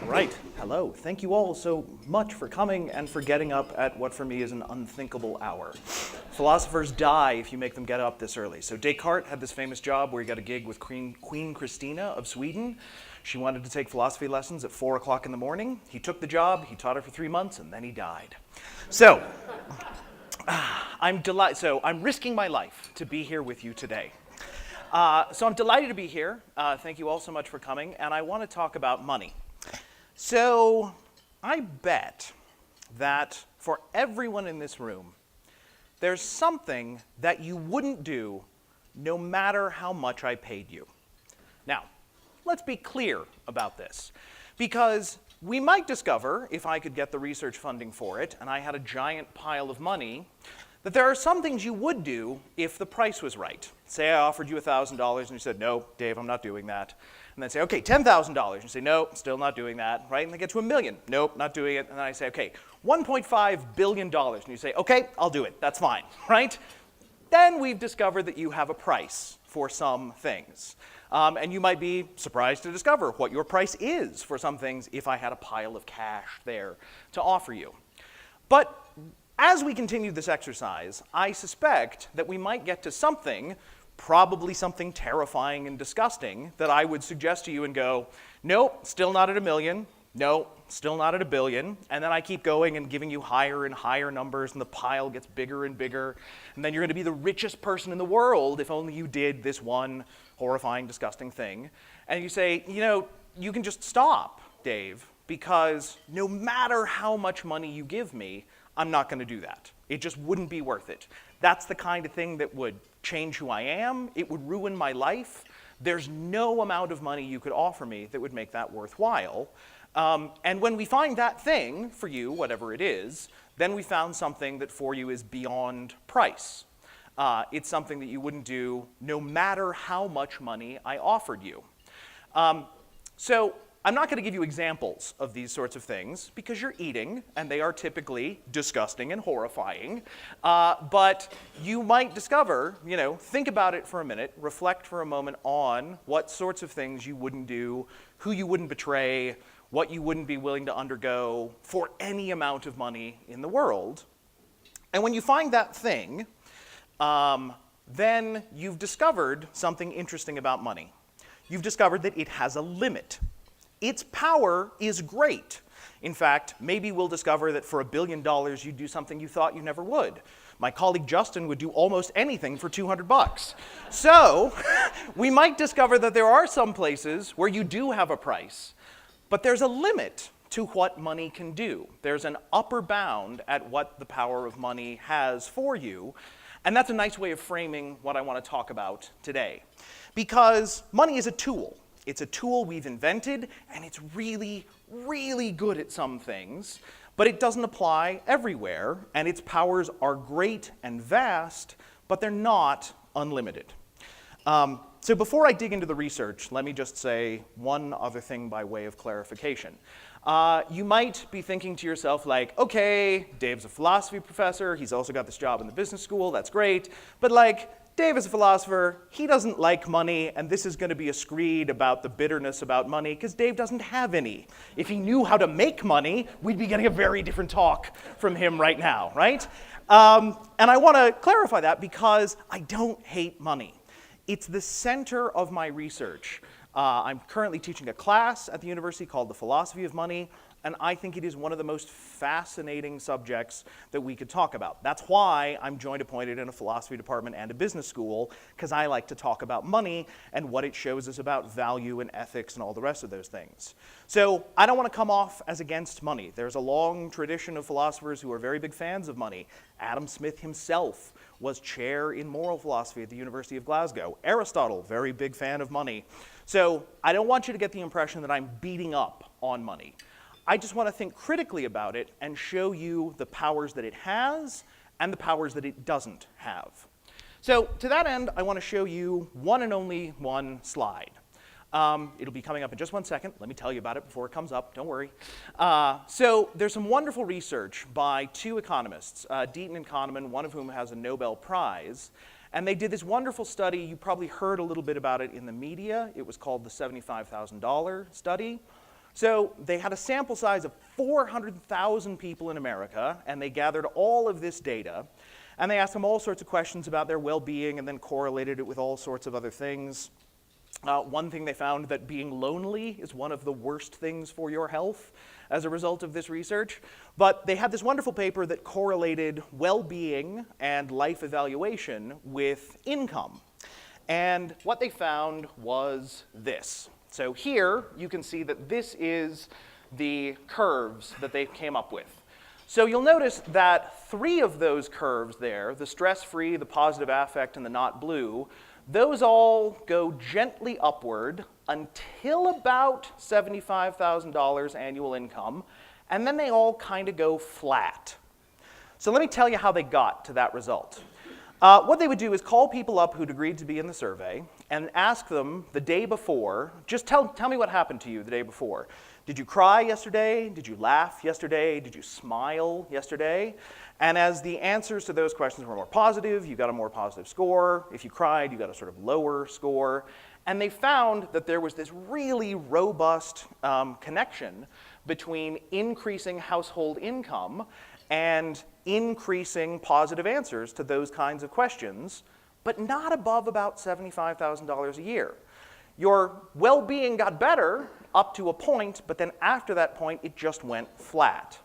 Right. Hello. Thank you all so much for coming and for getting up at what for me is an unthinkable hour. Philosophers die if you make them get up this early. So Descartes had this famous job where he got a gig with Queen Christina of Sweden. She wanted to take philosophy lessons at 4 o'clock in the morning. He took the job, he taught her for 3 months, and then he died. So I'm risking my life to be here with you today. So I'm delighted to be here. Thank you all so much for coming, and I want to talk about money. So I bet that for everyone in this room, there's something that you wouldn't do no matter how much I paid you. Now, let's be clear about this, because we might discover, if I could get the research funding for it, and I had a giant pile of money, that there are some things you would do if the price was right. Say I offered you $1,000 and you said, no, Dave, I'm not doing that. And then say, okay, $10,000. And you say, no, still not doing that, right? And they get to $1 million. Nope, not doing it. And then I say, okay, $1.5 billion. And you say, okay, I'll do it. That's fine, right? Then we've discovered that you have a price for some things. And you might be surprised to discover what your price is for some things if I had a pile of cash there to offer you. But as we continue this exercise, I suspect that we might get to something, probably something terrifying and disgusting, that I would suggest to you and go, nope, still not at $1 million. No, still not at $1 billion. And then I keep going and giving you higher and higher numbers, and the pile gets bigger and bigger. And then you're going to be the richest person in the world if only you did this one horrifying, disgusting thing. And you say, you know, you can just stop, Dave, because no matter how much money you give me, I'm not going to do that. It just wouldn't be worth it. That's the kind of thing that would change who I am. It would ruin my life. There's no amount of money you could offer me that would make that worthwhile. And when we find that thing for you, whatever it is, then we found something that for you is beyond price. It's something that you wouldn't do no matter how much money I offered you. So I'm not going to give you examples of these sorts of things because you're eating, and they are typically disgusting and horrifying. But you might discover, think about it for a minute, reflect for a moment on what sorts of things you wouldn't do, who you wouldn't betray, what you wouldn't be willing to undergo for any amount of money in the world. And when you find that thing, then you've discovered something interesting about money. You've discovered that it has a limit. Its power is great. In fact, maybe we'll discover that for $1 billion you'd do something you thought you never would. My colleague Justin would do almost anything for $200. So we might discover that there are some places where you do have a price, but there's a limit to what money can do. There's an upper bound at what the power of money has for you, and that's a nice way of framing what I want to talk about today. Because money is a tool. It's a tool we've invented, and it's really, really good at some things, but it doesn't apply everywhere, and its powers are great and vast, but they're not unlimited. So before I dig into the research, let me just say one other thing by way of clarification. You might be thinking to yourself like, okay, Dave's a philosophy professor, he's also got this job in the business school, that's great, but Dave is a philosopher, he doesn't like money, and this is going to be a screed about the bitterness about money, because Dave doesn't have any. If he knew how to make money, we'd be getting a very different talk from him right now, right? And I want to clarify that because I don't hate money. It's the center of my research. I'm currently teaching a class at the university called The Philosophy of Money, and I think it is one of the most fascinating subjects that we could talk about. That's why I'm joint appointed in a philosophy department and a business school, because I like to talk about money and what it shows us about value and ethics and all the rest of those things. So I don't want to come off as against money. There's a long tradition of philosophers who are very big fans of money. Adam Smith himself was chair in moral philosophy at the University of Glasgow. Aristotle, very big fan of money. So I don't want you to get the impression that I'm beating up on money. I just want to think critically about it and show you the powers that it has and the powers that it doesn't have. So to that end, I want to show you one and only one slide. It'll be coming up in just 1 second. Let me tell you about it before it comes up. Don't worry. So there's some wonderful research by 2 economists, Deaton and Kahneman, one of whom has a Nobel Prize. And they did this wonderful study. You probably heard a little bit about it in the media. It was called the $75,000 study. So they had a sample size of 400,000 people in America, and they gathered all of this data, and they asked them all sorts of questions about their well-being and then correlated it with all sorts of other things. One thing they found that being lonely is one of the worst things for your health as a result of this research. But they had this wonderful paper that correlated well-being and life evaluation with income. And what they found was this. So here you can see that this is the curves that they came up with. So you'll notice that 3 of those curves there, the stress-free, the positive affect, and the not blue, those all go gently upward until about $75,000 annual income, and then they all kind of go flat. So let me tell you how they got to that result. What they would do is call people up who'd agreed to be in the survey and ask them the day before, just tell me what happened to you the day before. Did you cry yesterday? Did you laugh yesterday? Did you smile yesterday? And as the answers to those questions were more positive, you got a more positive score. If you cried, you got a sort of lower score. And they found that there was this really robust connection between increasing household income and increasing positive answers to those kinds of questions, but not above about $75,000 a year. Your well-being got better up to a point, but then after that point, it just went flat.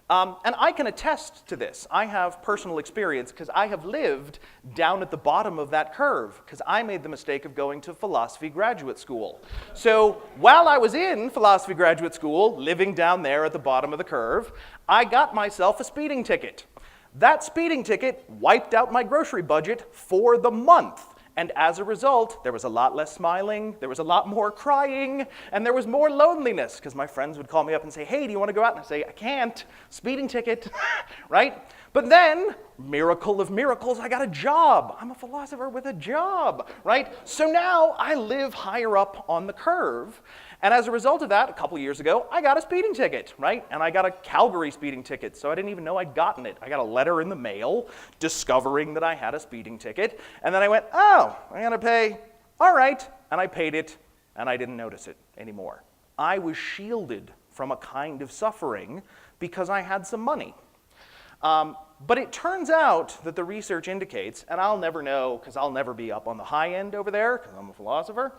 And I can attest to this. I have personal experience because I have lived down at the bottom of that curve because I made the mistake of going to philosophy graduate school. So while I was in philosophy graduate school, living down there at the bottom of the curve, I got myself a speeding ticket. That speeding ticket wiped out my grocery budget for the month. And as a result, there was a lot less smiling, there was a lot more crying, and there was more loneliness, because my friends would call me up and say, hey, do you want to go out? And I'd say, I can't, speeding ticket, right? But then, miracle of miracles, I got a job. I'm a philosopher with a job, right? So now I live higher up on the curve. And as a result of that, a couple years ago, I got a speeding ticket, right? And I got a Calgary speeding ticket, so I didn't even know I'd gotten it. I got a letter in the mail discovering that I had a speeding ticket. And then I went, oh, I'm going to pay, all right. And I paid it, and I didn't notice it anymore. I was shielded from a kind of suffering because I had some money. But it turns out that the research indicates, and I'll never know because I'll never be up on the high end over there because I'm a philosopher,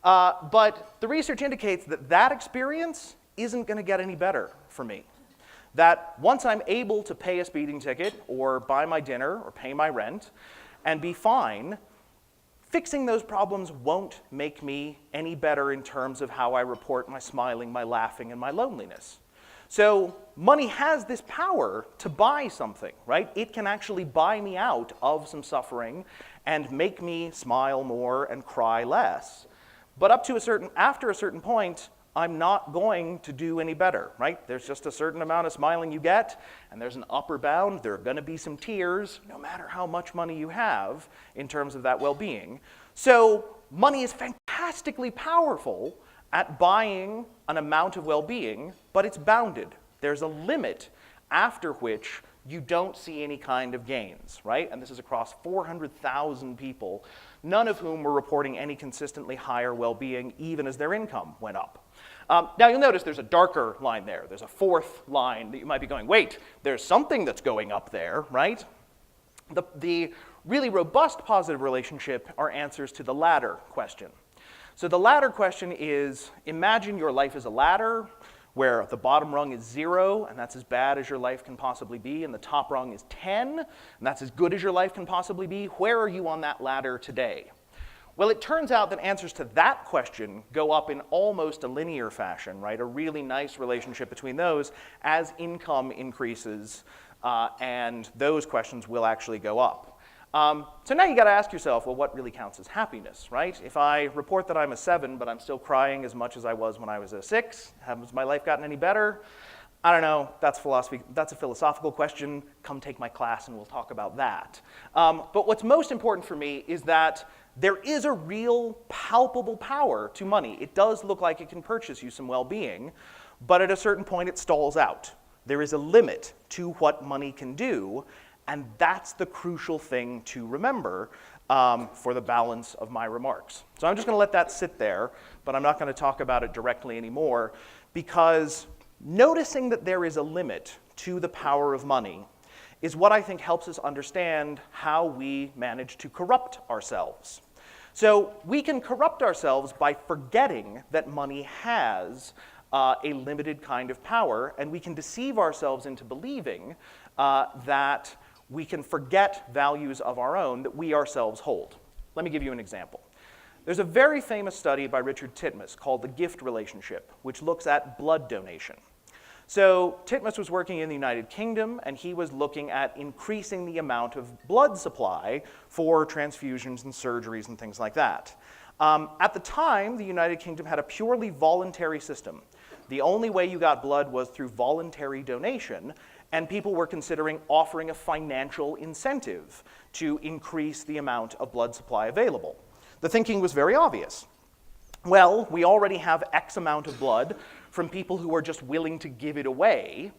but the research indicates that that experience isn't going to get any better for me. That once I'm able to pay a speeding ticket or buy my dinner or pay my rent and be fine, fixing those problems won't make me any better in terms of how I report my smiling, my laughing, and my loneliness. So money has this power to buy something, right? It can actually buy me out of some suffering and make me smile more and cry less. But after a certain point, I'm not going to do any better, right? There's just a certain amount of smiling you get, and there's an upper bound. There are going to be some tears, no matter how much money you have in terms of that well-being. So money is fantastically powerful at buying an amount of well-being, but it's bounded. There's a limit after which you don't see any kind of gains, right? And this is across 400,000 people, none of whom were reporting any consistently higher well-being, even as their income went up. Now you'll notice there's a darker line there. There's a fourth line that you might be going, wait, there's something that's going up there, right? The really robust positive relationship are answers to the latter question. So the latter question is, imagine your life is a ladder where the bottom rung is 0, and that's as bad as your life can possibly be, and the top rung is 10, and that's as good as your life can possibly be. Where are you on that ladder today? Well, it turns out that answers to that question go up in almost a linear fashion, right? A really nice relationship between those as income increases, and those questions will actually go up. So now you got to ask yourself, well, what really counts as happiness, right? If I report that I'm a 7, but I'm still crying as much as I was when I was a 6, has my life gotten any better? I don't know. That's philosophy. That's a philosophical question. Come take my class and we'll talk about that. But what's most important for me is that there is a real palpable power to money. It does look like it can purchase you some well-being, but at a certain point it stalls out. There is a limit to what money can do. And that's the crucial thing to remember for the balance of my remarks. So I'm just going to let that sit there, but I'm not going to talk about it directly anymore because noticing that there is a limit to the power of money is what I think helps us understand how we manage to corrupt ourselves. So we can corrupt ourselves by forgetting that money has a limited kind of power, and we can deceive ourselves into believing that we can forget values of our own that we ourselves hold. Let me give you an example. There's a very famous study by Richard Titmuss called The Gift Relationship, which looks at blood donation. So Titmuss was working in the United Kingdom, and he was looking at increasing the amount of blood supply for transfusions and surgeries and things like that. At the time, the United Kingdom had a purely voluntary system. The only way you got blood was through voluntary donation, and people were considering offering a financial incentive to increase the amount of blood supply available. The thinking was very obvious. Well, we already have X amount of blood from people who are just willing to give it away.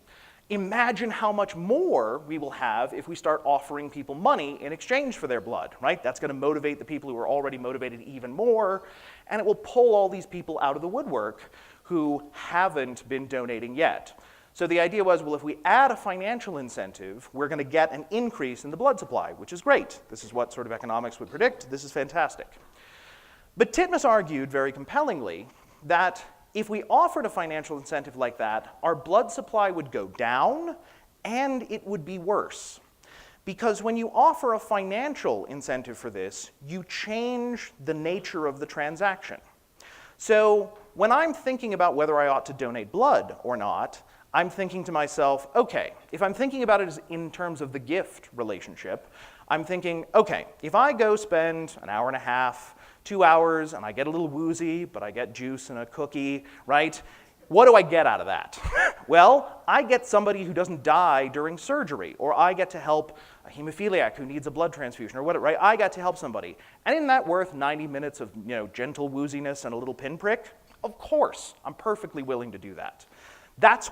Imagine how much more we will have if we start offering people money in exchange for their blood, right? That's going to motivate the people who are already motivated even more, and it will pull all these people out of the woodwork who haven't been donating yet. So the idea was, well, if we add a financial incentive, we're going to get an increase in the blood supply, which is great. This is what sort of economics would predict. This is fantastic. But Titmuss argued very compellingly that if we offered a financial incentive like that, our blood supply would go down and it would be worse. Because when you offer a financial incentive for this, you change the nature of the transaction. So when I'm thinking about whether I ought to donate blood or not, I'm thinking to myself, okay, if I'm thinking about it as in terms of the gift relationship, I'm thinking, okay, if I go spend an hour and a half, 2 hours, and I get a little woozy, but I get juice and a cookie, right? What do I get out of that? Well, I get somebody who doesn't die during surgery, or I get to help a hemophiliac who needs a blood transfusion, or whatever, right? I got to help somebody. And isn't that worth 90 minutes of gentle wooziness and a little pinprick? Of course, I'm perfectly willing to do that. That's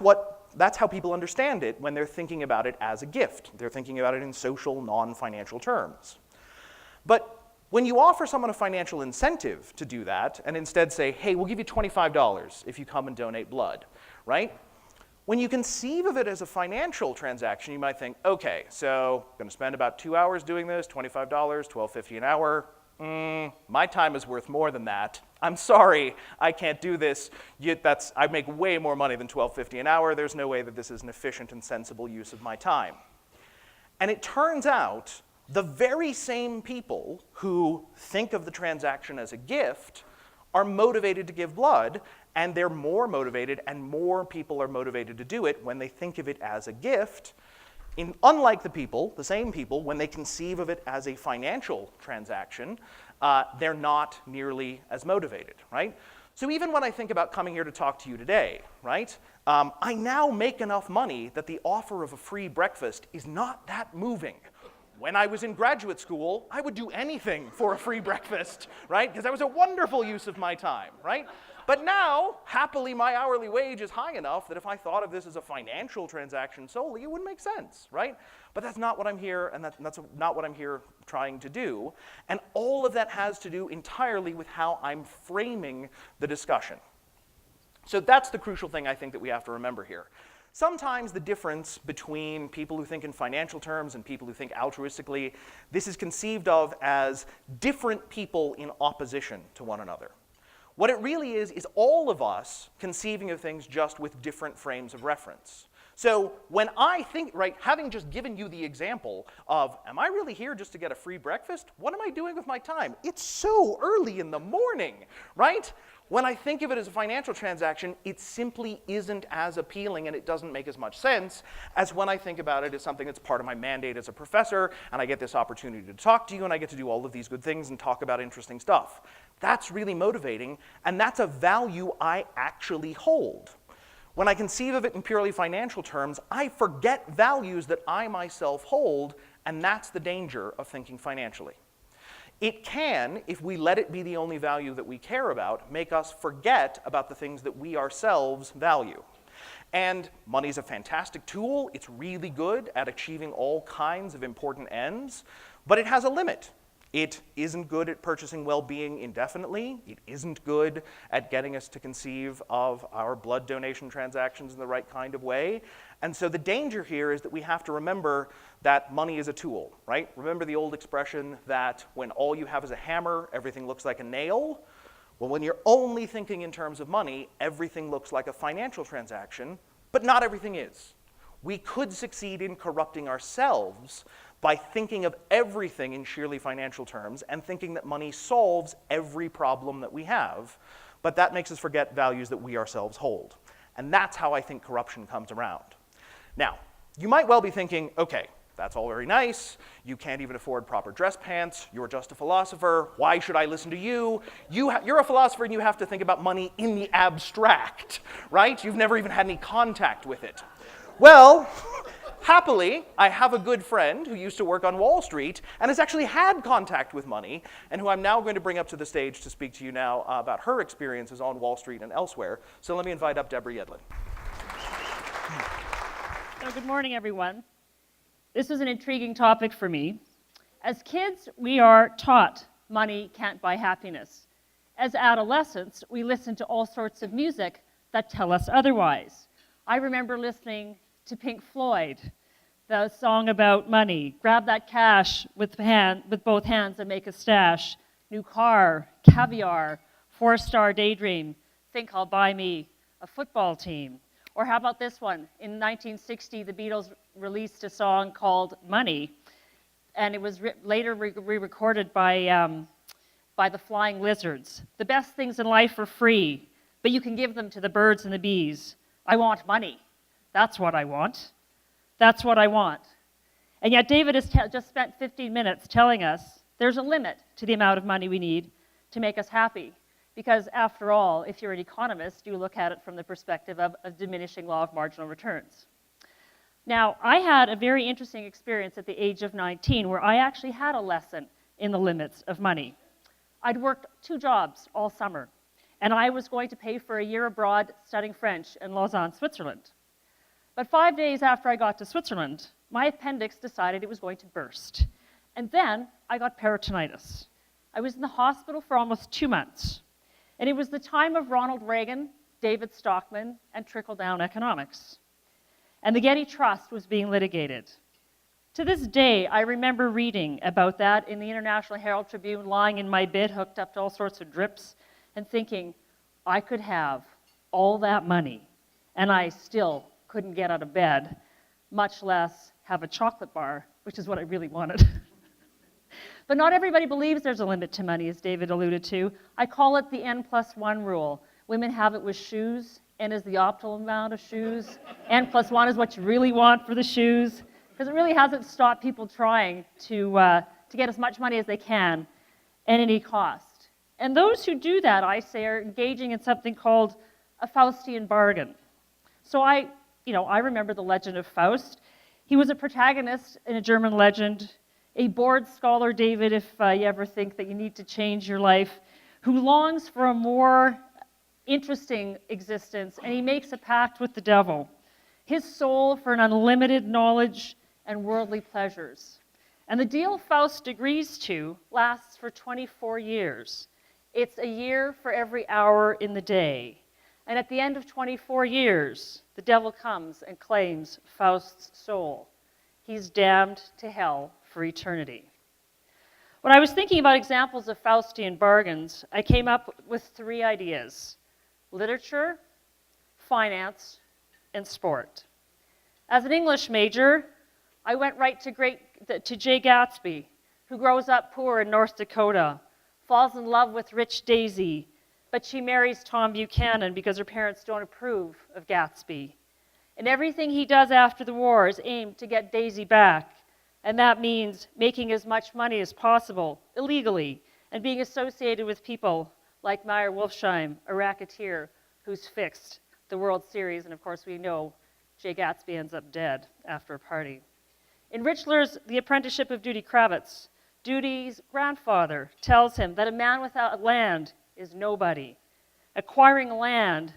how people understand it when they're thinking about it as a gift. They're thinking about it in social, non-financial terms. But when you offer someone a financial incentive to do that, and instead say, hey, we'll give you $25 if you come and donate blood, right? When you conceive of it as a financial transaction, you might think, okay, so I'm going to spend about 2 hours doing this, $25, $12.50 an hour. My time is worth more than that. I'm sorry, I can't do this. I make way more money than $12.50 an hour. There's no way that this is an efficient and sensible use of my time. And it turns out the very same people who think of the transaction as a gift are motivated to give blood, and they're more motivated, and more people are motivated to do it when they think of it as a gift. Unlike the same people, when they conceive of it as a financial transaction, they're not nearly as motivated, right? So even when I think about coming here to talk to you today, right, I now make enough money that the offer of a free breakfast is not that moving. When I was in graduate school, I would do anything for a free breakfast, right? Because that was a wonderful use of my time, right? But now, happily, my hourly wage is high enough that if I thought of this as a financial transaction solely, it wouldn't make sense, right? But that's not what I'm here, and that's not what I'm here trying to do. And all of that has to do entirely with how I'm framing the discussion. So that's the crucial thing I think that we have to remember here. Sometimes the difference between people who think in financial terms and people who think altruistically, this is conceived of as different people in opposition to one another. What it really is all of us conceiving of things just with different frames of reference. So when I think, right, having just given you the example of, am I really here just to get a free breakfast? What am I doing with my time? It's so early in the morning, right? When I think of it as a financial transaction, it simply isn't as appealing and it doesn't make as much sense as when I think about it as something that's part of my mandate as a professor, and I get this opportunity to talk to you, and I get to do all of these good things and talk about interesting stuff. That's really motivating, and that's a value I actually hold. When I conceive of it in purely financial terms, I forget values that I myself hold, and that's the danger of thinking financially. It can, if we let it be the only value that we care about, make us forget about the things that we ourselves value. And money's a fantastic tool. It's really good at achieving all kinds of important ends, but it has a limit. It isn't good at purchasing well-being indefinitely. It isn't good at getting us to conceive of our blood donation transactions in the right kind of way. And so the danger here is that we have to remember that money is a tool, right? Remember the old expression that when all you have is a hammer, everything looks like a nail? Well, when you're only thinking in terms of money, everything looks like a financial transaction, but not everything is. We could succeed in corrupting ourselves by thinking of everything in sheerly financial terms and thinking that money solves every problem that we have, but that makes us forget values that we ourselves hold. And that's how I think corruption comes around. Now, you might well be thinking, okay, that's all very nice. You can't even afford proper dress pants. You're just a philosopher. Why should I listen to you? You're a philosopher and you have to think about money in the abstract, right? You've never even had any contact with it. Well, happily, I have a good friend who used to work on Wall Street and has actually had contact with money, and who I'm now going to bring up to the stage to speak to you now about her experiences on Wall Street and elsewhere. So let me invite up Deborah Yedlin. So good morning, everyone. This is an intriguing topic for me. As kids, we are taught money can't buy happiness. As adolescents, we listen to all sorts of music that tell us otherwise. I remember listening to Pink Floyd, the song about money. Grab that cash with both hands and make a stash. New car, caviar, 4-star daydream. Think I'll buy me a football team. Or how about this one? In 1960, the Beatles released a song called Money, and it was later re-recorded by the Flying Lizards. The best things in life are free, but you can give them to the birds and the bees. I want money. That's what I want. That's what I want. And yet David has just spent 15 minutes telling us there's a limit to the amount of money we need to make us happy. Because after all, if you're an economist, you look at it from the perspective of a diminishing law of marginal returns. Now, I had a very interesting experience at the age of 19 where I actually had a lesson in the limits of money. I'd worked 2 jobs all summer, and I was going to pay for a year abroad studying French in Lausanne, Switzerland. But 5 days after I got to Switzerland, my appendix decided it was going to burst. And then I got peritonitis. I was in the hospital for almost 2 months. And it was the time of Ronald Reagan, David Stockman, and trickle-down economics. And the Getty Trust was being litigated. To this day, I remember reading about that in the International Herald Tribune, lying in my bed, hooked up to all sorts of drips, and thinking, I could have all that money, and I still couldn't get out of bed, much less have a chocolate bar, which is what I really wanted. But not everybody believes there's a limit to money, as David alluded to. I call it the N+1 rule. Women have it with shoes. N is the optimal amount of shoes. N+1 is what you really want for the shoes, because it really hasn't stopped people trying to get as much money as they can at any cost. And those who do that, I say, are engaging in something called a Faustian bargain. So I remember the legend of Faust. He was a protagonist in a German legend, a bored scholar, David, if you ever think that you need to change your life, who longs for a more interesting existence, and he makes a pact with the devil, his soul for an unlimited knowledge and worldly pleasures. And the deal Faust agrees to lasts for 24 years. It's a year for every hour in the day. And at the end of 24 years, the devil comes and claims Faust's soul. He's damned to hell for eternity. When I was thinking about examples of Faustian bargains, I came up with 3 ideas: literature, finance, and sport. As an English major, I went right to Jay Gatsby, who grows up poor in North Dakota, falls in love with rich Daisy, but she marries Tom Buchanan because her parents don't approve of Gatsby. And everything he does after the war is aimed to get Daisy back. And that means making as much money as possible, illegally, and being associated with people like Meyer Wolfsheim, a racketeer who's fixed the World Series. And of course, we know Jay Gatsby ends up dead after a party. In Richler's The Apprenticeship of Duty Kravitz, Duty's grandfather tells him that a man without land is nobody. Acquiring land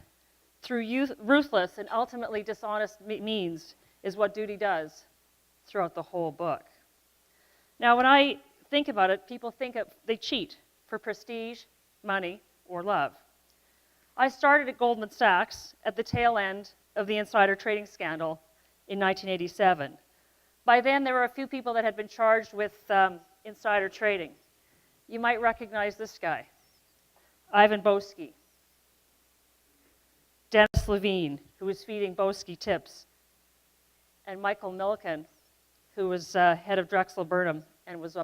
through ruthless and ultimately dishonest means is what Duty does throughout the whole book. Now, when I think about it, they cheat for prestige, money, or love. I started at Goldman Sachs at the tail end of the insider trading scandal in 1987. By then, there were a few people that had been charged with insider trading. You might recognize this guy, Ivan Boesky, Dennis Levine, who was feeding Boesky tips, and Michael Milken, who was head of Drexel Burnham and was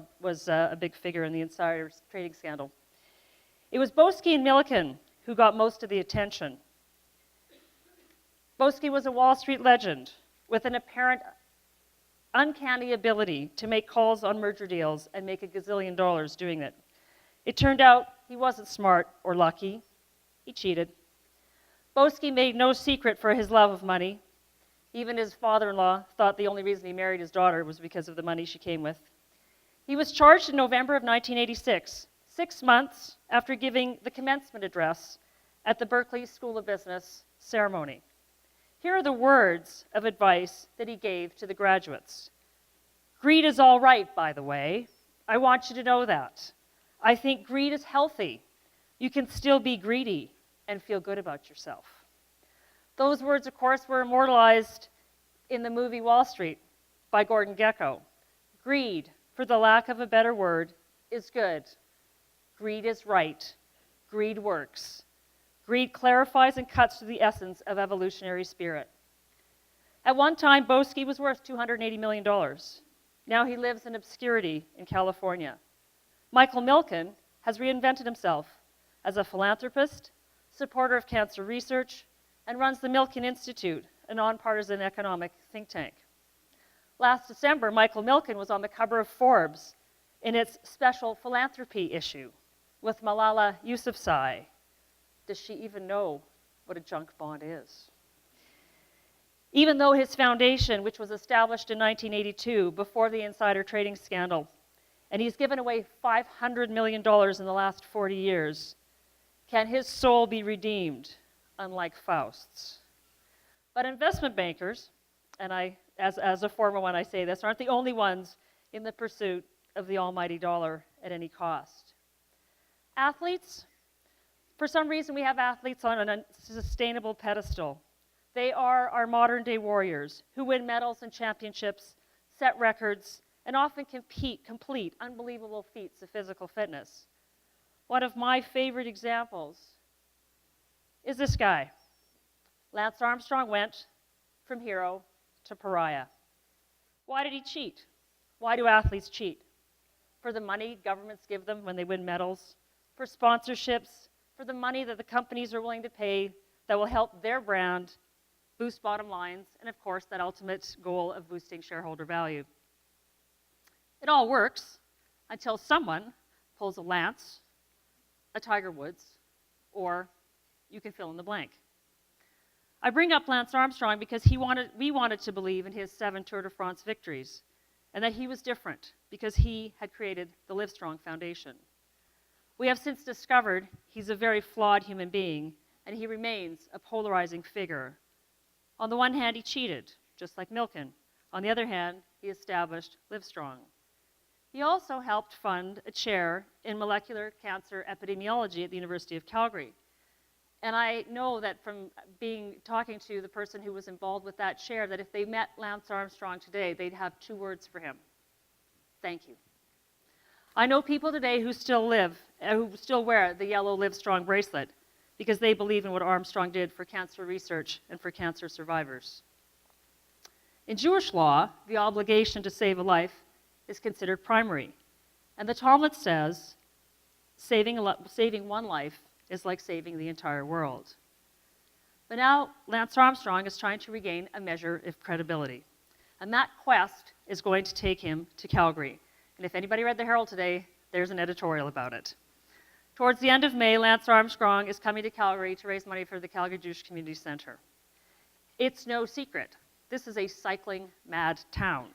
a big figure in the insider trading scandal. It was Boesky and Milken who got most of the attention. Boesky was a Wall Street legend with an apparent uncanny ability to make calls on merger deals and make $1 gazillion doing it. It turned out he wasn't smart or lucky. He cheated. Boesky made no secret for his love of money. Even his father-in-law thought the only reason he married his daughter was because of the money she came with. He was charged in November of 1986, 6 months after giving the commencement address at the Berkeley School of Business ceremony. Here are the words of advice that he gave to the graduates. Greed is all right, by the way. I want you to know that. I think greed is healthy. You can still be greedy and feel good about yourself. Those words, of course, were immortalized in the movie Wall Street by Gordon Gekko. Greed, for the lack of a better word, is good. Greed is right. Greed works. Greed clarifies and cuts to the essence of evolutionary spirit. At one time, Boesky was worth $280 million. Now he lives in obscurity in California. Michael Milken has reinvented himself as a philanthropist, supporter of cancer research, and runs the Milken Institute, a nonpartisan economic think tank. Last December, Michael Milken was on the cover of Forbes in its special philanthropy issue with Malala Yousafzai. Does she even know what a junk bond is? Even though his foundation, which was established in 1982 before the insider trading scandal, and he's given away $500 million in the last 40 years, can his soul be redeemed, unlike Faust's? But investment bankers, and as a former one I say this, aren't the only ones in the pursuit of the almighty dollar at any cost. Athletes, for some reason we have athletes on a sustainable pedestal. They are our modern day warriors who win medals and championships, set records, and often complete unbelievable feats of physical fitness. One of my favorite examples is this guy. Lance Armstrong went from hero to pariah. Why did he cheat? Why do athletes cheat? For the money governments give them when they win medals, for sponsorships, for the money that the companies are willing to pay that will help their brand boost bottom lines, and of course, that ultimate goal of boosting shareholder value. It all works until someone pulls a Lance, a Tiger Woods, or you can fill in the blank. I bring up Lance Armstrong because we wanted to believe in his 7 Tour de France victories, and that he was different because he had created the Livestrong Foundation. We have since discovered he's a very flawed human being, and he remains a polarizing figure. On the one hand, he cheated, just like Milken. On the other hand, he established Livestrong. He also helped fund a chair in molecular cancer epidemiology at the University of Calgary. And I know that from talking to the person who was involved with that chair, that if they met Lance Armstrong today, they'd have 2 words for him. Thank you. I know people today who still wear the yellow Livestrong bracelet because they believe in what Armstrong did for cancer research and for cancer survivors. In Jewish law, the obligation to save a life is considered primary. And the Talmud says, saving one life is like saving the entire world. But now Lance Armstrong is trying to regain a measure of credibility. And that quest is going to take him to Calgary. And if anybody read the Herald today, there's an editorial about it. Towards the end of May, Lance Armstrong is coming to Calgary to raise money for the Calgary Jewish Community Center. It's no secret. This is a cycling mad town.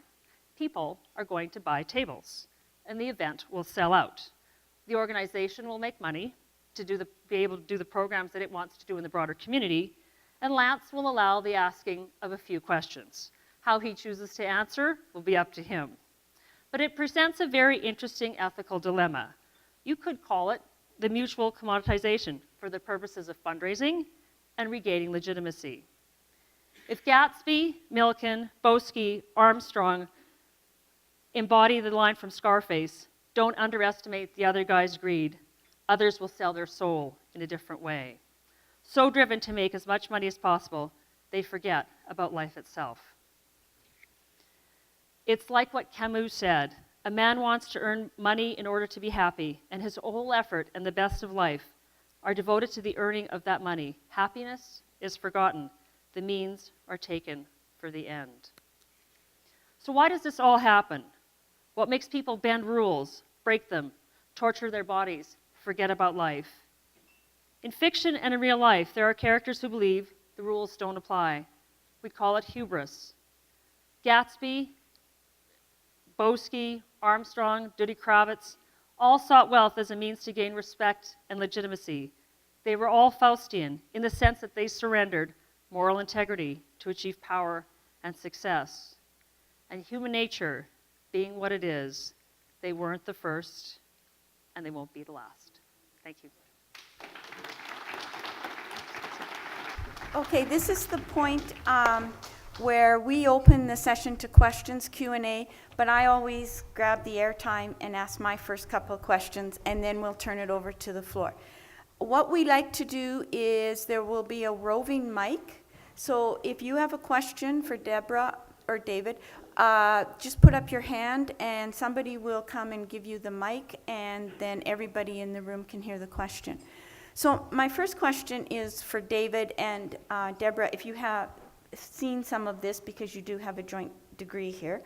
People are going to buy tables, and the event will sell out. The organization will make money to be able to do the programs that it wants to do in the broader community, and Lance will allow the asking of a few questions. How he chooses to answer will be up to him. but it presents a very interesting ethical dilemma. You could call it the mutual commoditization for the purposes of fundraising and regaining legitimacy. If Gatsby, Milken, Boesky, Armstrong embody the line from Scarface, don't underestimate the other guy's greed, others will sell their soul in a different way. So driven to make as much money as possible, they forget about life itself. It's like what Camus said, a man wants to earn money in order to be happy, and his whole effort and the best of life are devoted to the earning of that money. Happiness is forgotten. The means are taken for the end. So why does this all happen? What makes people bend rules, break them, torture their bodies, forget about life? In fiction and in real life, there are characters who believe the rules don't apply. We call it hubris. Gatsby, Boesky, Armstrong, Duddy Kravitz all sought wealth as a means to gain respect and legitimacy. They were all Faustian in the sense that they surrendered moral integrity to achieve power and success. And human nature, being what it is, they weren't the first, and they won't be the last. Thank you. Okay, this is the point where we open the session to questions, Q&A, but I always grab the airtime and ask my first couple of questions, and then we'll turn it over to the floor. What we like to do is there will be a roving mic, so if you have a question for Deborah or David, just put up your hand and somebody will come and give you the mic, and then everybody in the room can hear the question. So my first question is for David and Deborah. If you have seen some of this, because you do have a joint degree here,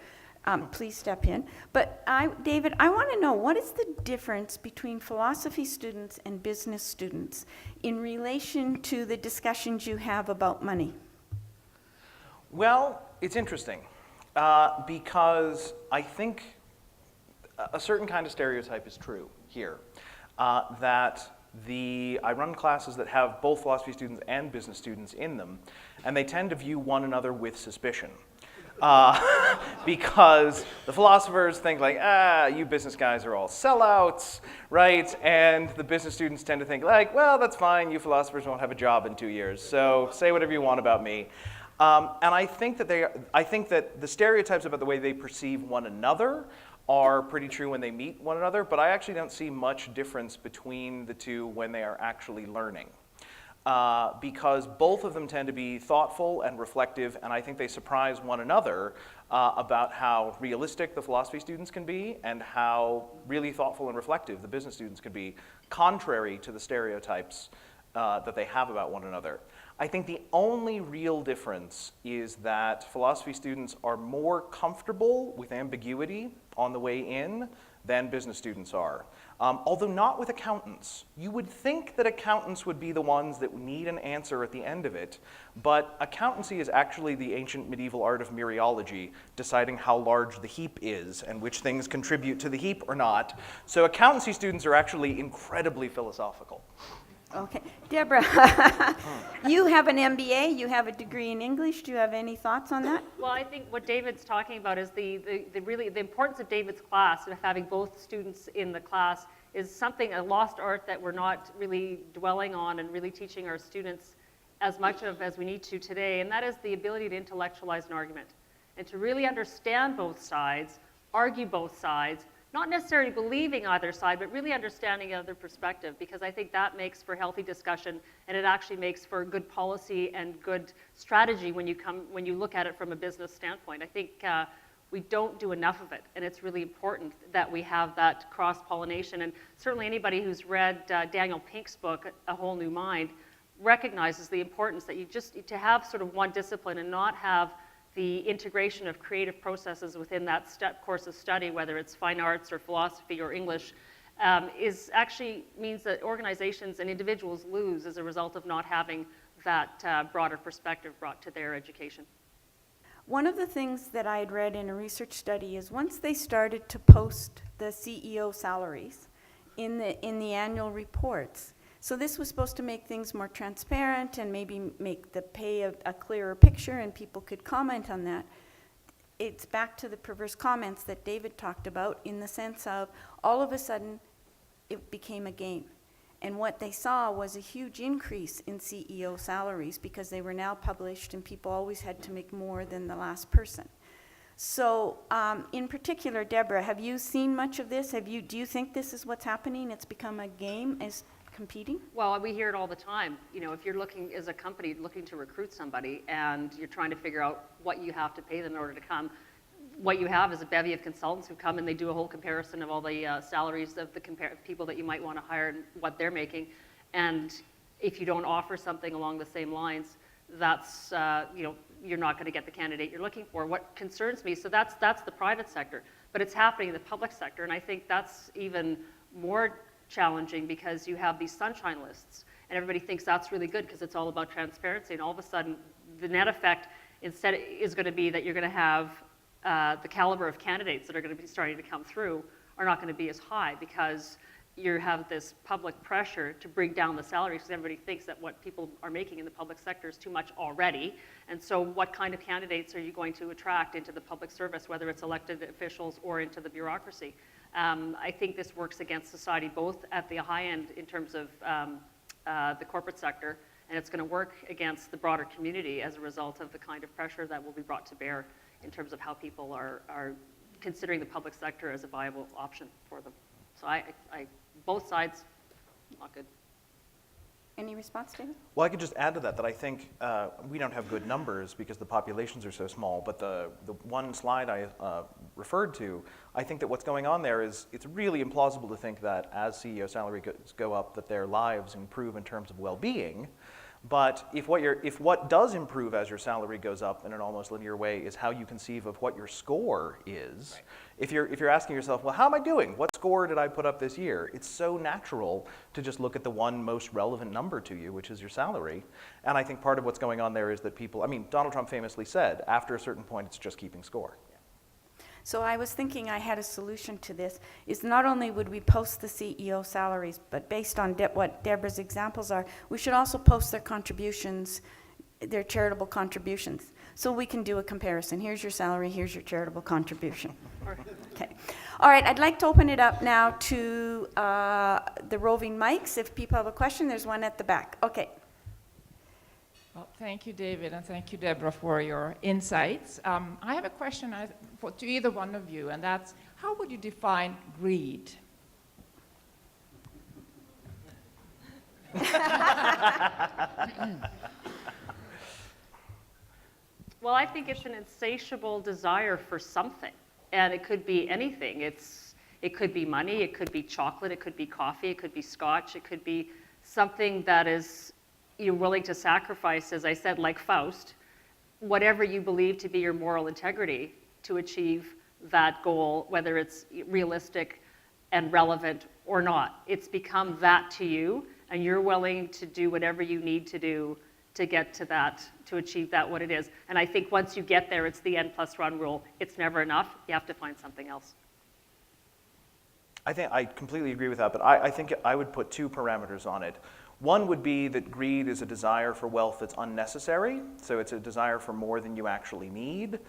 please step in. But David, I want to know, what is the difference between philosophy students and business students in relation to the discussions you have about money? Well, it's interesting because I think a certain kind of stereotype is true here, that I run classes that have both philosophy students and business students in them, and they tend to view one another with suspicion. Because the philosophers think like, you business guys are all sellouts, right? And the business students tend to think like, well, that's fine, you philosophers won't have a job in 2 years, so say whatever you want about me. And I think that the stereotypes about the way they perceive one another are pretty true when they meet one another, but I actually don't see much difference between the two when they are actually learning. Because both of them tend to be thoughtful and reflective, and I think they surprise one another about how realistic the philosophy students can be and how really thoughtful and reflective the business students can be, contrary to the stereotypes that they have about one another. I think the only real difference is that philosophy students are more comfortable with ambiguity on the way in than business students are. Although not with accountants. You would think that accountants would be the ones that need an answer at the end of it, but accountancy is actually the ancient medieval art of mereology, deciding how large the heap is and which things contribute to the heap or not. So accountancy students are actually incredibly philosophical. Okay. Deborah, you have an MBA, you have a degree in English. Do you have any thoughts on that? Well, I think what David's talking about is the importance of David's class, and having both students in the class is something, a lost art that we're not really dwelling on and really teaching our students as much of as we need to today, and that is the ability to intellectualize an argument and to really understand both sides, argue both sides, not necessarily believing either side, but really understanding the other perspective, because I think that makes for healthy discussion, and it actually makes for good policy and good strategy when you look at it from a business standpoint. I think we don't do enough of it, and it's really important that we have that cross-pollination. And certainly anybody who's read Daniel Pink's book, A Whole New Mind, recognizes the importance that to have sort of one discipline and not have the integration of creative processes within that course of study, whether it's fine arts or philosophy or English, actually means that organizations and individuals lose as a result of not having that broader perspective brought to their education. One of the things that I had read in a research study is once they started to post the CEO salaries in the annual reports, so this was supposed to make things more transparent and maybe make the pay a clearer picture and people could comment on that. it's back to the perverse comments that David talked about, in the sense of all of a sudden it became a game. And what they saw was a huge increase in CEO salaries because they were now published and people always had to make more than the last person. So in particular, Deborah, have you seen much of this? Do you think this is what's happening? It's become a game as competing? Well, we hear it all the time. You know, if you're looking as a company looking to recruit somebody and you're trying to figure out what you have to pay them in order to come, what you have is a bevy of consultants who come and they do a whole comparison of all the salaries of the people that you might want to hire and what they're making. And if you don't offer something along the same lines, that's, you know, you're not going to get the candidate you're looking for. What concerns me, so that's the private sector, but it's happening in the public sector, and I think that's even more challenging because you have these sunshine lists, and everybody thinks that's really good because it's all about transparency, and all of a sudden, the net effect instead is going to be that you're going to have the caliber of candidates that are going to be starting to come through are not going to be as high because you have this public pressure to bring down the salaries because everybody thinks that what people are making in the public sector is too much already. And so what kind of candidates are you going to attract into the public service, whether it's elected officials or into the bureaucracy? I think this works against society both at the high end in terms of the corporate sector, and it's going to work against the broader community as a result of the kind of pressure that will be brought to bear in terms of how people are considering the public sector as a viable option for them. So both sides, not good. Any response, David? Well, I could just add to that I think we don't have good numbers because the populations are so small, but the one slide I referred to, I think that what's going on there is it's really implausible to think that as CEO salaries go up that their lives improve in terms of well-being. But if what does improve as your salary goes up in an almost linear way is how you conceive of what your score is, right. If you're asking yourself, well, how am I doing? What score did I put up this year? It's so natural to just look at the one most relevant number to you, which is your salary. And I think part of what's going on there is that people, I mean, Donald Trump famously said, after a certain point, it's just keeping score. So I was thinking I had a solution to this, is not only would we post the CEO salaries, but based on what Deborah's examples are, we should also post their contributions, their charitable contributions. So we can do a comparison. Here's your salary, here's your charitable contribution. Okay. All right, I'd like to open it up now to the roving mics. If people have a question, there's one at the back. Okay. Well, thank you, David, and thank you, Deborah, for your insights. I have a question to either one of you, and that's, how would you define greed? Well, I think it's an insatiable desire for something, and it could be anything. It could be money, it could be chocolate, it could be coffee, it could be scotch, it could be something that is you're willing to sacrifice, as I said, like Faust, whatever you believe to be your moral integrity to achieve that goal, whether it's realistic and relevant or not. It's become that to you, and you're willing to do whatever you need to do to get to that, to achieve that what it is. And I think once you get there, it's the N+1 rule. It's never enough. You have to find something else. I think I completely agree with that, but I think I would put two parameters on it. One would be that greed is a desire for wealth that's unnecessary, so it's a desire for more than you actually need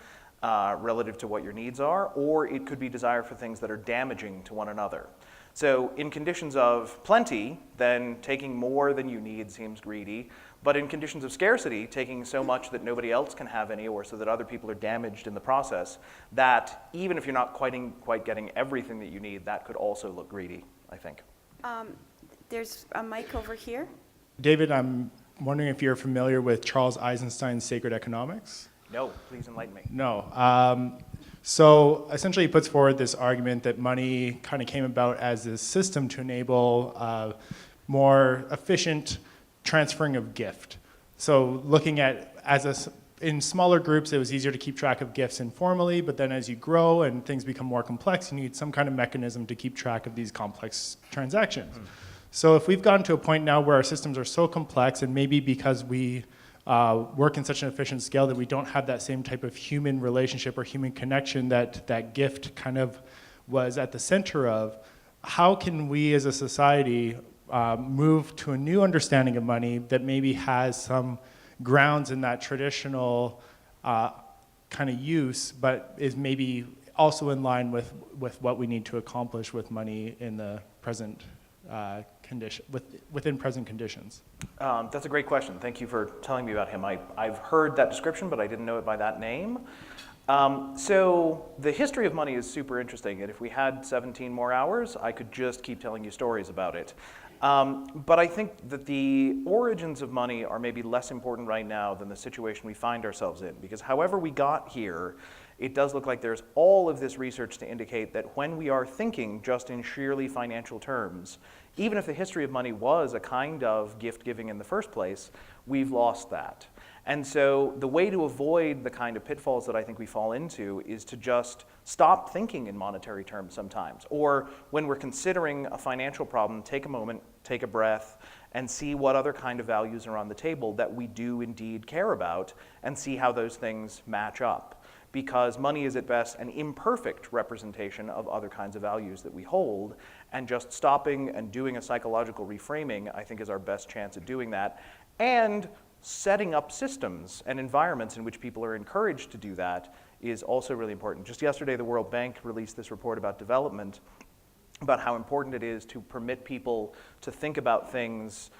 relative to what your needs are, or it could be desire for things that are damaging to one another. So in conditions of plenty, then taking more than you need seems greedy, but in conditions of scarcity, taking so much that nobody else can have any or so that other people are damaged in the process, that even if you're not quite getting everything that you need, that could also look greedy, I think. There's a mic over here. David, I'm wondering if you're familiar with Charles Eisenstein's Sacred Economics? No, please enlighten me. No. So essentially he puts forward this argument that money kind of came about as this system to enable more efficient transferring of gift. So looking at, in smaller groups, it was easier to keep track of gifts informally, but then as you grow and things become more complex, you need some kind of mechanism to keep track of these complex transactions. So if we've gotten to a point now where our systems are so complex, and maybe because we work in such an efficient scale that we don't have that same type of human relationship or human connection that gift kind of was at the center of, how can we as a society move to a new understanding of money that maybe has some grounds in that traditional kind of use, but is maybe also in line with what we need to accomplish with money in the present within present conditions? That's a great question. Thank you for telling me about him. I've heard that description, but I didn't know it by that name. So the history of money is super interesting, and if we had 17 more hours, I could just keep telling you stories about it. But I think that the origins of money are maybe less important right now than the situation we find ourselves in, because however we got here, it does look like there's all of this research to indicate that when we are thinking just in sheerly financial terms, even if the history of money was a kind of gift giving in the first place, we've lost that. And so the way to avoid the kind of pitfalls that I think we fall into is to just stop thinking in monetary terms sometimes. Or when we're considering a financial problem, take a moment, take a breath, and see what other kind of values are on the table that we do indeed care about, and see how those things match up. Because money is at best an imperfect representation of other kinds of values that we hold, and just stopping and doing a psychological reframing, I think, is our best chance at doing that. And setting up systems and environments in which people are encouraged to do that is also really important. Just yesterday, the World Bank released this report about development, about how important it is to permit people to think about things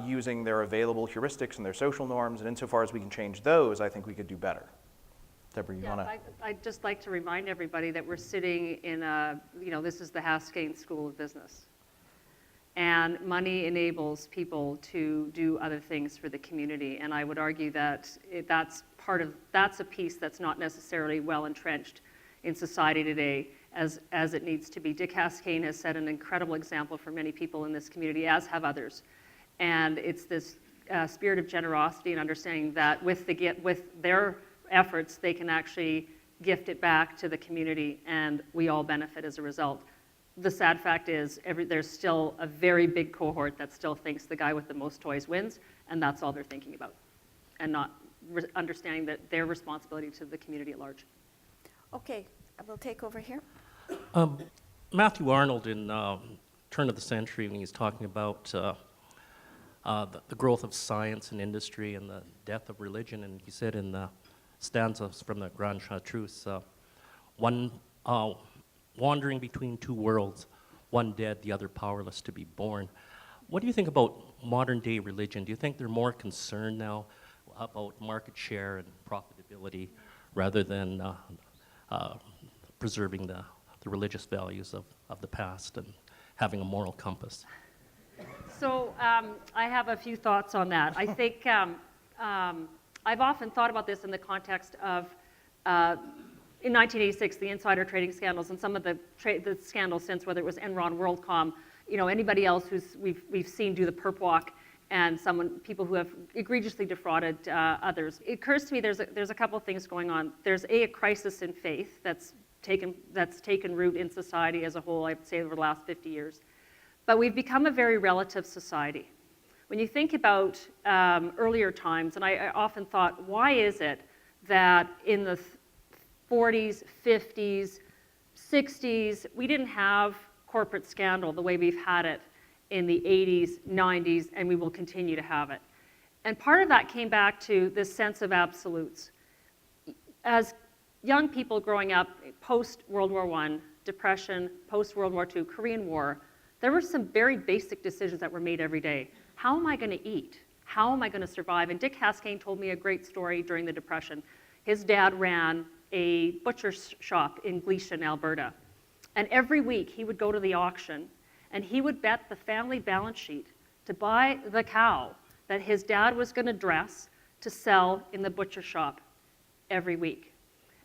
using their available heuristics and their social norms, and insofar as we can change those, I think we could do better. Deborah, you want to? I'd just like to remind everybody that we're sitting in this is the Haskayne School of Business. And money enables people to do other things for the community. And I would argue that that's a piece that's not necessarily well entrenched in society today as it needs to be. Dick Haskayne has set an incredible example for many people in this community, as have others. And it's this spirit of generosity and understanding that with their efforts, they can actually gift it back to the community, and we all benefit as a result. The sad fact is there's still a very big cohort that still thinks the guy with the most toys wins, and that's all they're thinking about, and not understanding that their responsibility to the community at large. Okay, I will take over here. Matthew Arnold in Turn of the Century, when he's talking about the growth of science and industry and the death of religion, and he said in the stanzas from the Grand Chartreuse, one wandering between two worlds, one dead, the other powerless to be born. What do you think about modern day religion? Do you think they're more concerned now about market share and profitability rather than preserving the religious values of the past and having a moral compass? So I have a few thoughts on that. I think I've often thought about this in the context of in 1986, the insider trading scandals and some of the scandals since, whether it was Enron, WorldCom, anybody else we've seen do the perp walk, and people who have egregiously defrauded others. It occurs to me there's a couple of things going on. There's a crisis in faith that's taken root in society as a whole, I'd say, over the last 50 years. But we've become a very relative society. When you think about earlier times, and I often thought, why is it that in the 40s, 50s, 60s, we didn't have corporate scandal the way we've had it in the 80s, 90s, and we will continue to have it. And part of that came back to this sense of absolutes. As young people growing up post-World War I, Depression, post-World War II, Korean War, there were some very basic decisions that were made every day. How am I going to eat? How am I going to survive? And Dick Haskayne told me a great story during the Depression. His dad ran a butcher's shop in Gleason, Alberta. And every week he would go to the auction and he would bet the family balance sheet to buy the cow that his dad was going to dress to sell in the butcher shop every week.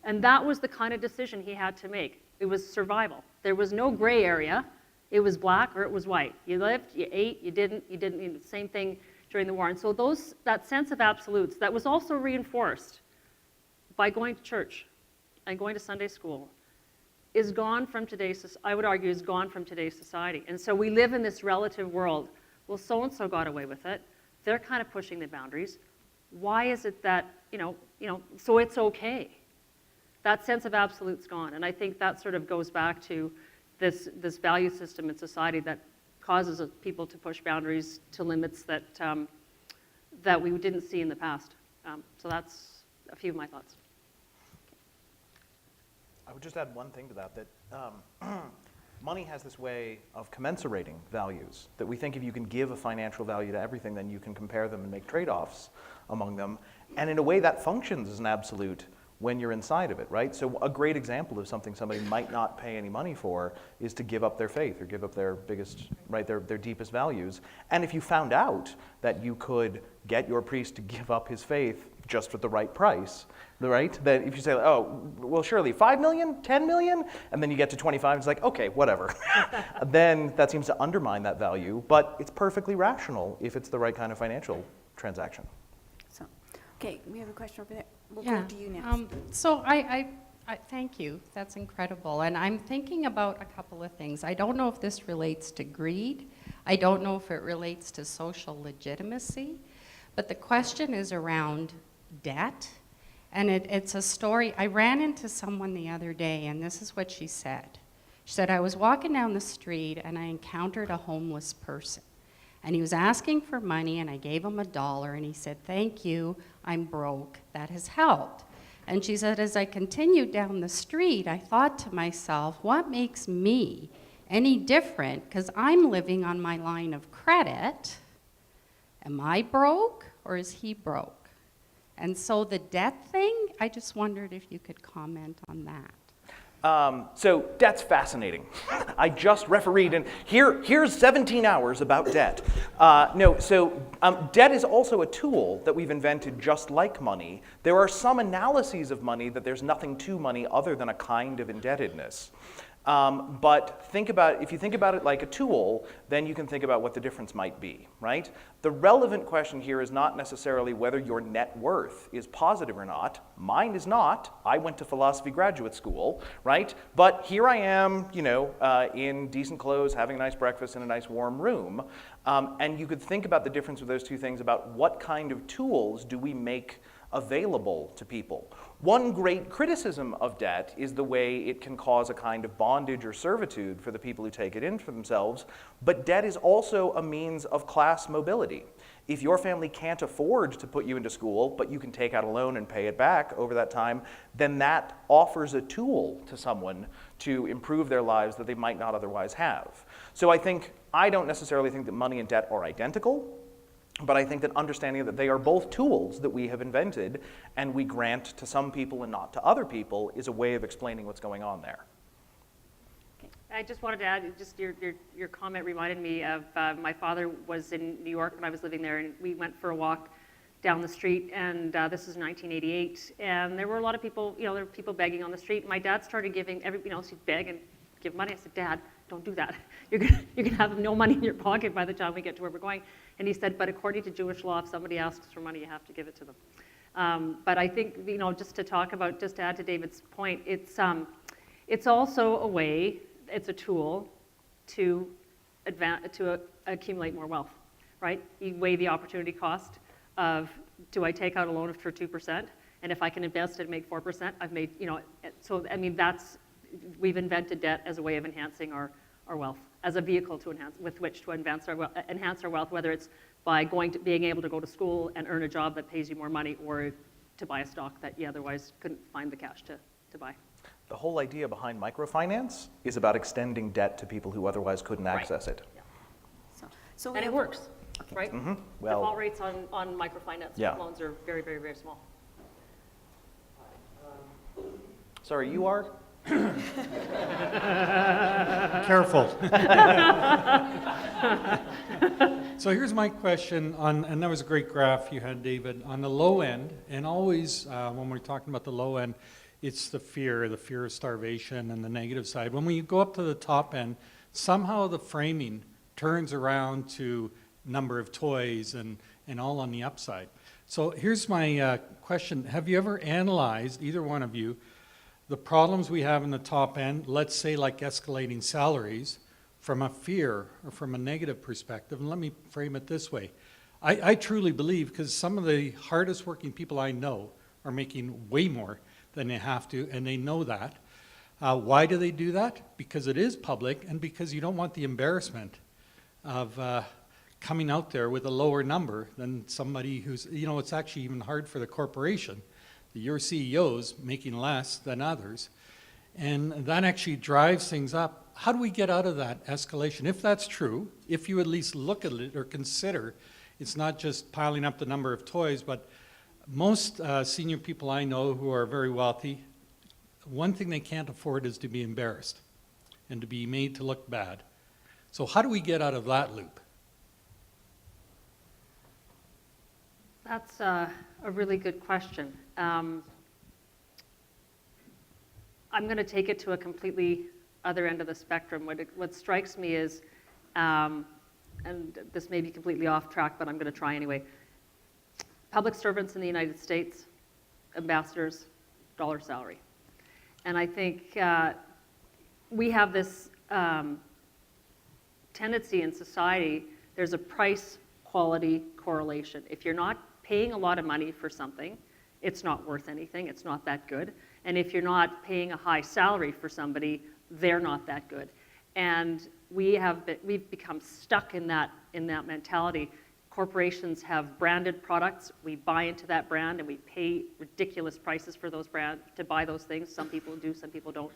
And that was the kind of decision he had to make. It was survival. There was no gray area. It was black or it was white. You lived, you ate, you didn't. Same thing during the war. And so that sense of absolutes that was also reinforced by going to church and going to Sunday school is gone from today's, I would argue, is gone from today's society. And so we live in this relative world. Well, so-and-so got away with it. They're kind of pushing the boundaries. Why is it that, so it's okay? That sense of absolute's gone. And I think that sort of goes back to this value system in society that causes people to push boundaries to limits that we didn't see in the past. So that's a few of my thoughts. I would just add one thing to that, money has this way of commensurating values, that we think if you can give a financial value to everything, then you can compare them and make trade-offs among them. And in a way that functions as an absolute when you're inside of it, right? So a great example of something somebody might not pay any money for is to give up their faith or give up their biggest, right, their deepest values. And if you found out that you could get your priest to give up his faith just for the right price, right? That if you say, oh, well, surely 5 million, 10 million, and then you get to 25, it's like, okay, whatever. Then that seems to undermine that value, but it's perfectly rational if it's the right kind of financial transaction. So, okay, we have a question over there. We'll Yeah. go to you next. So I thank you. That's incredible. And I'm thinking about a couple of things. I don't know if this relates to greed. I don't know if it relates to social legitimacy. But the question is around debt. And it's a story. I ran into someone the other day, and this is what she said. She said, I was walking down the street, and I encountered a homeless person. And he was asking for money, and I gave him $1, and he said, thank you, I'm broke. That has helped. And she said, as I continued down the street, I thought to myself, what makes me any different? Because I'm living on my line of credit. Am I broke, or is he broke? And so the debt thing, I just wondered if you could comment on that. So debt's fascinating. I just refereed, and here's 17 hours about debt. Debt is also a tool that we've invented just like money. There are some analyses of money that there's nothing to money other than a kind of indebtedness. But if you think about it like a tool, then you can think about what the difference might be, right? The relevant question here is not necessarily whether your net worth is positive or not. Mine is not. I went to philosophy graduate school, right? But here I am, in decent clothes, having a nice breakfast in a nice warm room. And you could think about the difference with those two things about what kind of tools do we make available to people. One great criticism of debt is the way it can cause a kind of bondage or servitude for the people who take it in for themselves, but debt is also a means of class mobility. If your family can't afford to put you into school, but you can take out a loan and pay it back over that time, then that offers a tool to someone to improve their lives that they might not otherwise have. So I don't necessarily think that money and debt are identical, but I think that understanding that they are both tools that we have invented and we grant to some people and not to other people is a way of explaining what's going on there. I just wanted to add, just your comment reminded me of my father was in New York when I was living there, and we went for a walk down the street, and this is 1988, and there were a lot of people, there were people begging on the street. My dad started giving, he'd beg and give money. I said, Dad, don't do that. You're gonna have no money in your pocket by the time we get to where we're going. And he said, but according to Jewish law, if somebody asks for money, you have to give it to them. But I think, just to add to David's point, it's also a way, it's a tool to accumulate more wealth, right? You weigh the opportunity cost of, do I take out a loan for 2%? And if I can invest it and make 4%, I've made, we've invented debt as a way of enhancing our wealth, as a vehicle with which to enhance our wealth, whether it's by being able to go to school and earn a job that pays you more money, or to buy a stock that you otherwise couldn't find the cash to buy. The whole idea behind microfinance is about extending debt to people who otherwise couldn't access it. So And it works, right? Mm-hmm. Well, Default rates on microfinance loans are very, very, very small. Sorry, you are? Careful. So here's my question and that was a great graph you had, David, on the low end, and always when we're talking about the low end, it's the fear of starvation and the negative side. When we go up to the top end, somehow the framing turns around to number of toys and all on the upside. So here's my question. Have you ever analyzed, either one of you, the problems we have in the top end, let's say like escalating salaries, from a fear or from a negative perspective? And let me frame it this way. I truly believe, because some of the hardest working people I know are making way more than they have to, and they know that. Why do they do that? Because it is public, and because you don't want the embarrassment of coming out there with a lower number than somebody who's, it's actually even hard for the corporation. Your CEO's making less than others. And that actually drives things up. How do we get out of that escalation? If that's true, if you at least look at it or consider, it's not just piling up the number of toys, but most senior people I know who are very wealthy, one thing they can't afford is to be embarrassed and to be made to look bad. So how do we get out of that loop? That's a really good question. I'm going to take it to a completely other end of the spectrum. What strikes me is, and this may be completely off track, but I'm going to try anyway. Public servants in the United States, ambassadors, dollar salary. And I think we have this tendency in society, there's a price-quality correlation. If you're not paying a lot of money for something, it's not worth anything, it's not that good. And if you're not paying a high salary for somebody, they're not that good. And we've become stuck in that mentality. Corporations have branded products, we buy into that brand and we pay ridiculous prices for those brands to buy those things. Some people do, some people don't.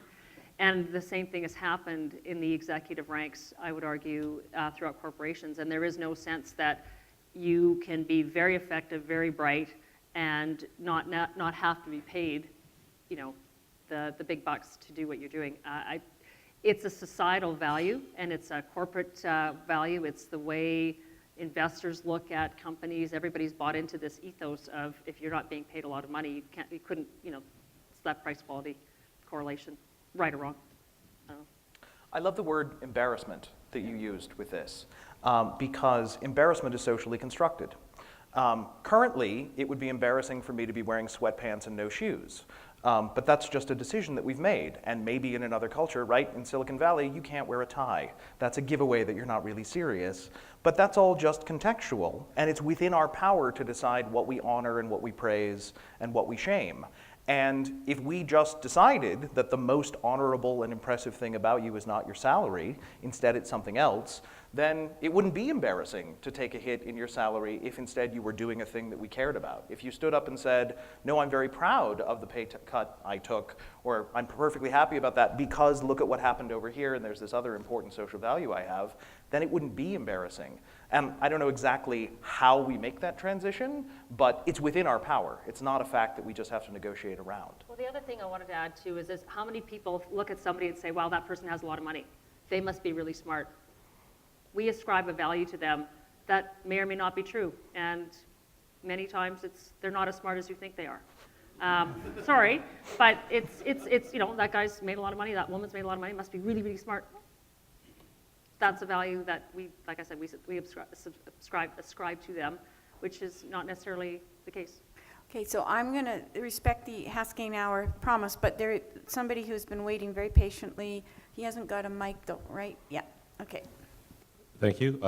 And the same thing has happened in the executive ranks, I would argue, throughout corporations. And there is no sense that you can be very effective, very bright, and not have to be paid, you know, the big bucks to do what you're doing. It's a societal value, and it's a corporate value. It's the way investors look at companies. Everybody's bought into this ethos of if you're not being paid a lot of money, you couldn't, you know, it's that price-quality correlation, right or wrong. I don't know. I love the word embarrassment that you used with this, because embarrassment is socially constructed. Currently, it would be embarrassing for me to be wearing sweatpants and no shoes. But that's just a decision that we've made. And maybe in another culture, right, in Silicon Valley, you can't wear a tie. That's a giveaway that you're not really serious. But that's all just contextual. And it's within our power to decide what we honor and what we praise and what we shame. And if we just decided that the most honorable and impressive thing about you is not your salary, instead it's something else, then it wouldn't be embarrassing to take a hit in your salary if instead you were doing a thing that we cared about. If you stood up and said, no, I'm very proud of the pay cut I took, or I'm perfectly happy about that because look at what happened over here and there's this other important social value I have, then it wouldn't be embarrassing. And I don't know exactly how we make that transition, but it's within our power. It's not a fact that we just have to negotiate around. Well, the other thing I wanted to add too is how many people look at somebody and say, wow, that person has a lot of money. They must be really smart. We ascribe a value to them that may or may not be true. And many times they're not as smart as you think they are. Sorry, but it's you know, that guy's made a lot of money, that woman's made a lot of money, must be really, really smart. That's a value that we, like I said, we ascribe to them, which is not necessarily the case. Okay, so I'm going to respect the Haskayne Hour promise, but there somebody who's been waiting very patiently. He hasn't got a mic though, right? Yeah, okay. Thank you.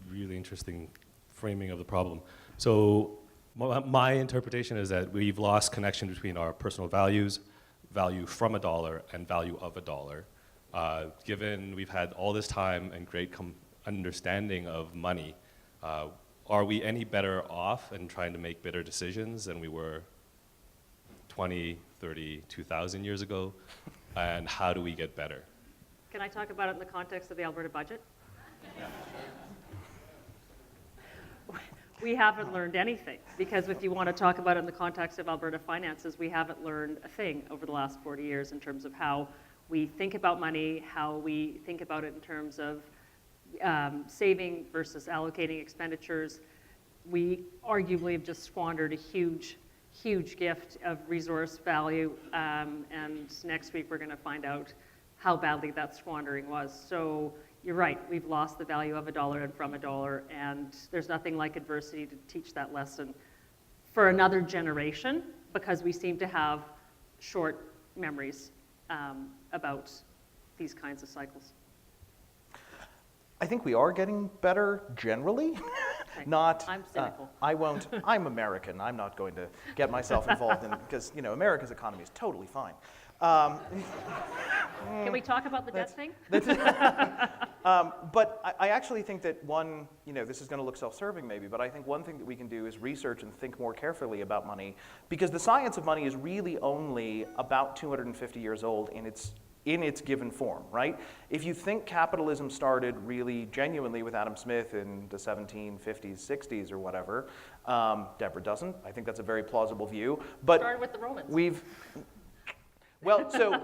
Really interesting framing of the problem. So my interpretation is that we've lost connection between our personal values, value from a dollar, and value of a dollar. Given we've had all this time and great understanding of money, are we any better off in trying to make better decisions than we were 20, 30, 2,000 years ago? And how do we get better? Can I talk about it in the context of the Alberta budget? We haven't learned anything, because if you want to talk about it in the context of Alberta finances, we haven't learned a thing over the last 40 years in terms of how we think about money, how we think about it in terms of saving versus allocating expenditures. We arguably have just squandered a huge, huge gift of resource value, and next week we're going to find out how badly that squandering was. So you're right, we've lost the value of a dollar and from a dollar, and there's nothing like adversity to teach that lesson for another generation, because we seem to have short memories about these kinds of cycles. I think we are getting better generally. Okay. Not. I'm cynical. I won't. I'm American. I'm not going to get myself involved in, because you know America's economy is totally fine. Can we talk about the debt thing? But I actually think that one, this is going to look self-serving maybe, but I think one thing that we can do is research and think more carefully about money, because the science of money is really only about 250 years old in its given form, right? If you think capitalism started really genuinely with Adam Smith in the 1750s, 60s, or whatever, Deborah doesn't. I think that's a very plausible view. But Started with the Romans. Well, so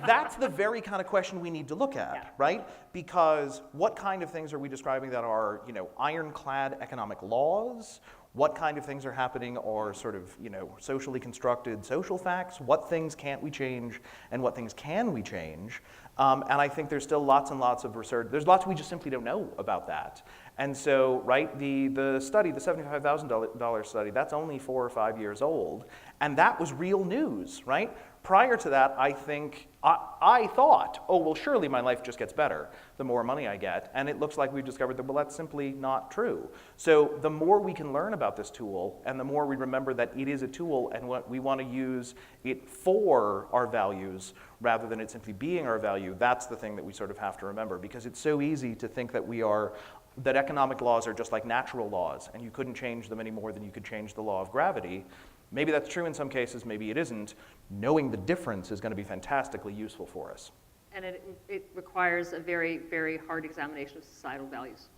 that's the very kind of question we need to look at, right? Because what kind of things are we describing that are, ironclad economic laws? What kind of things are happening are sort of, socially constructed social facts? What things can't we change and what things can we change? And I think there's still lots and lots of research. There's lots we just simply don't know about that. And so, right, the study, the $75,000 study, that's only 4 or 5 years old. And that was real news, right? Prior to that, I think, I thought, oh, well, surely my life just gets better the more money I get. And it looks like we've discovered that, well, that's simply not true. So the more we can learn about this tool, and the more we remember that it is a tool and what we want to use it for our values rather than it simply being our value, that's the thing that we sort of have to remember. Because it's so easy to think that economic laws are just like natural laws, and you couldn't change them any more than you could change the law of gravity. Maybe that's true in some cases, maybe it isn't. Knowing the difference is going to be fantastically useful for us. And it requires a very, very hard examination of societal values.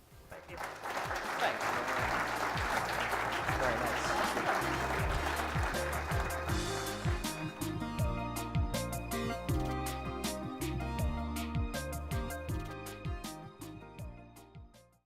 Thanks.